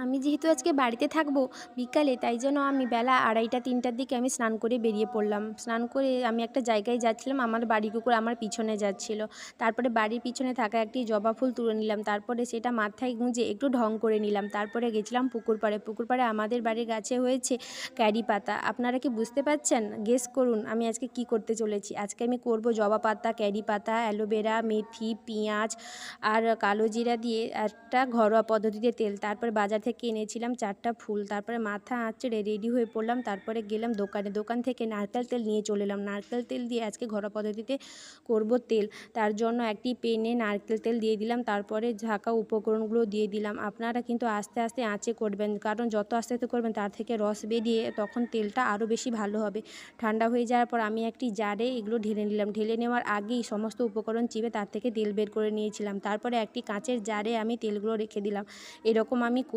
আমি যেহেতু আজকে বাড়িতে থাকবো বিকালে, তাই জন্য আমি বেলা 2:30-3টার দিকে আমি স্নান করে বেরিয়ে পড়লাম। স্নান করে আমি একটা জায়গায় যাচ্ছিলাম, আমার বাড়ি কুকুর আমার পিছনে যাচ্ছিল। তারপরে বাড়ির পিছনে থাকা একটি জবা ফুল তুলে নিলাম, তারপরে সেটা মাথায় গুঁজে একটু ঢং করে নিলাম। তারপরে গেছিলাম পুকুর পাড়ে। পুকুর পাড়ে আমাদের বাড়ির গাছে হয়েছে ক্যারি পাতা। আপনারা কি বুঝতে পারছেন? গেস করুন আমি আজকে কি করতে চলেছি। আজকে আমি করব জবা পাতা, ক্যারি পাতা, অ্যালোভেরা, মেথি, পেঁয়াজ আর কালো জিরা দিয়ে একটা ঘরোয়া পদ্ধতিতে তেল। তারপরে বাজার থেকে এনেছিলাম 4টা ফুল। তারপরে মাথা আঁচড়ে রেডি হয়ে পড়লাম। তারপরে গেলাম দোকানে। দোকান থেকে নারকেল তেল নিয়ে চলে এলাম। নারকেল তেল দিয়ে আজকে ঘরোয়া পদ্ধতিতে করব তেল। তার জন্য একটি পেনে নারকেল তেল দিয়ে দিলাম। তারপরে ঢাকা উপকরণগুলো দিয়ে দিলাম। আপনারা কিন্তু আস্তে আস্তে আঁচে করবেন, কারণ যত আস্তে আস্তে করবেন তার থেকে রস বেরিয়ে তখন তেলটা আরও বেশি ভালো হবে। ঠান্ডা হয়ে যাওয়ার পর আমি একটি জারে এগুলো ঢেলে নিলাম। ঢেলে নেওয়ার আগেই সমস্ত উপকরণ চিপে তার থেকে তেল বের করে নিয়েছিলাম। তারপরে একটি কাঁচের জারে আমি তেলগুলো রেখে দিলাম। এরকম আমি